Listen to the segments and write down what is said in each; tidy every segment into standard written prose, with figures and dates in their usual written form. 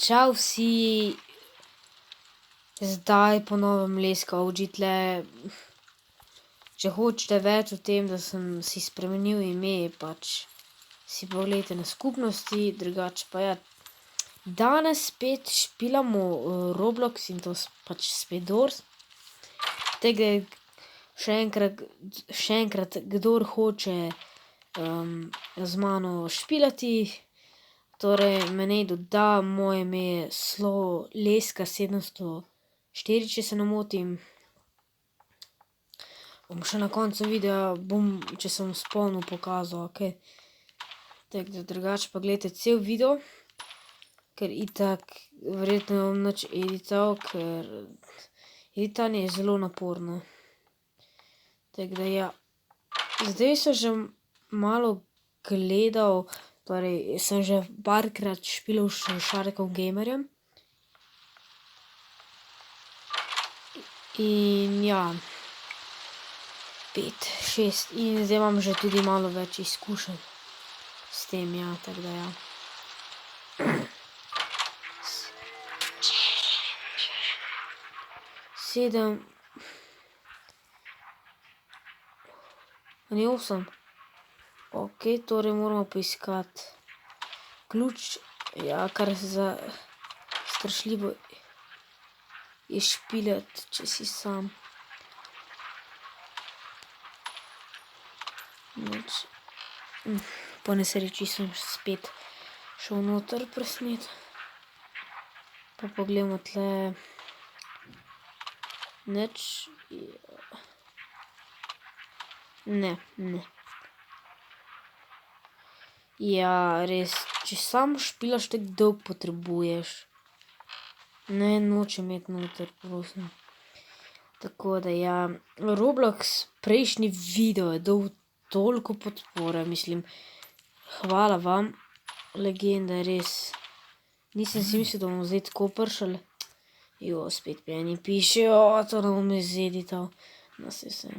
Čau vsi, zdaj po novem Leska OG tle. Če hočete več o tem, da sem si spremenil ime, pač si pogledajte na skupnosti, drugače pa ja. Danes spet špilamo Roblox in to pač spet Doors. Tega še enkrat, kdor hoče z mano špilati, torej me naj doda, moje ime je Leska 704, če se ne motim. Bom še na koncu videa, če sem spomnil, pokazal, ok. Tako da drugače pa gledajte cel video, ker itak verjetno ne bom nič edital, ker editanje je zelo naporno. Tako da ja, zdaj sem že malo gledal, torej sem že parkrat špilal s Sharkom Gamerjem. In ja, 5, 6 in zdaj imam že tudi malo več izkušenj s tem, ja, tako da ja. Sedem, ni 8. Ok, torej moramo poiskati ključ, ja, kar za strašljivo je špilati, če si sam. Po nesreči sem spet šel noter presnet. Pa pogledamo tle. Nič. Ne. Ja, res, če sam špilaš, tako dolgo potrebuješ. Ne, nočem imeti noter, prosim. Tako da ja, Roblox prejšnji video je dal toliko podpore, mislim, hvala vam, legenda, res. Nisem si mislil, da bomo zdaj tako prišli. Jo, spet mi eni pišejo, to ne bom izedital. No, se.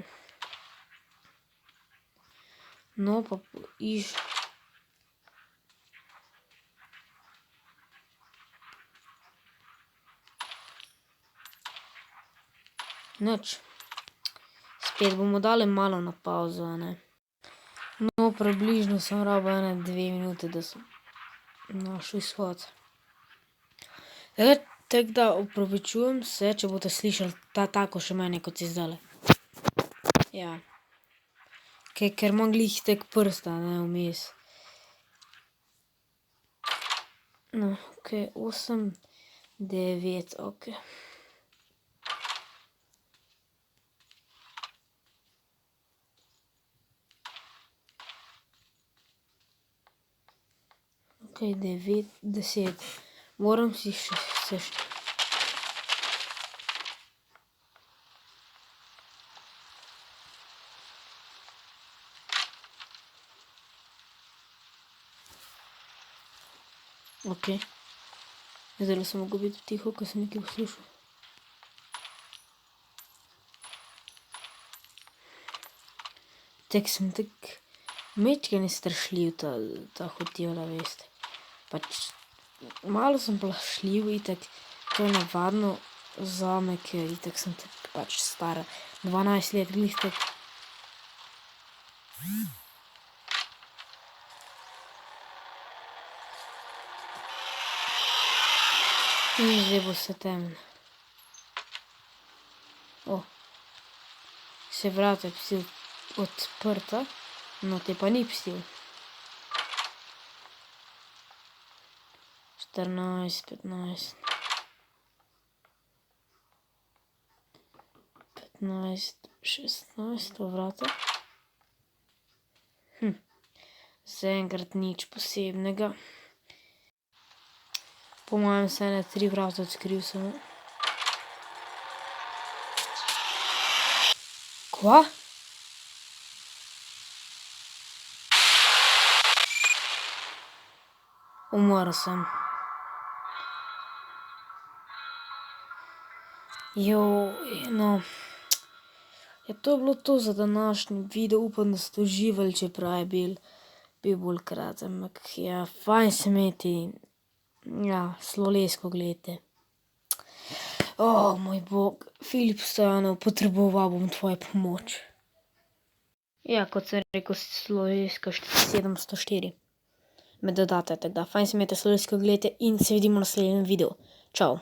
No, pa Nič. Spet bomo dali malo na pauzo, ne. No, približno sem rabil 2 minute, da sem našel izhod. Tako da opravičujem se, če boste slišali tako še mene, kot si zdajle. Ja. Ker imam glih tek prsta, ne, vmes. No, ok, 8, 9, ok. Ok, 9, 10. Moram si še sešteti. Ok. Zdaj sem mogel biti tiho, ko sem nekaj poslušal. Tek sem mečken je strašljiv ta hotela, veste. Pač malo sem plašljiv, itak to je navadno zame, ker itak sem pač stara 12 let, glih tako. In zdaj bo se temno. O, se vrata pustil odprta, no te pa ni pustil. 14, 15. 15, 16, to vrata. Zaenkrat nič posebnega. Po mojem se 3 vrata odkril samo. Kva? Umrl sem. No. Ja, to je bilo to za današnji video, upam, da ste uživali, čeprav je bil bolj kratek, ampak ja, fajn se imeti. Ja, slolesko gledajte. O, moj bog, Filip Stojanov, potreboval bom tvojo pomoč. Ja, kot sem rekel, sloleska 704. Me dodate, tako da fajn se imejte, slolesko gledajte in se vidimo v naslednjem videu. Čau.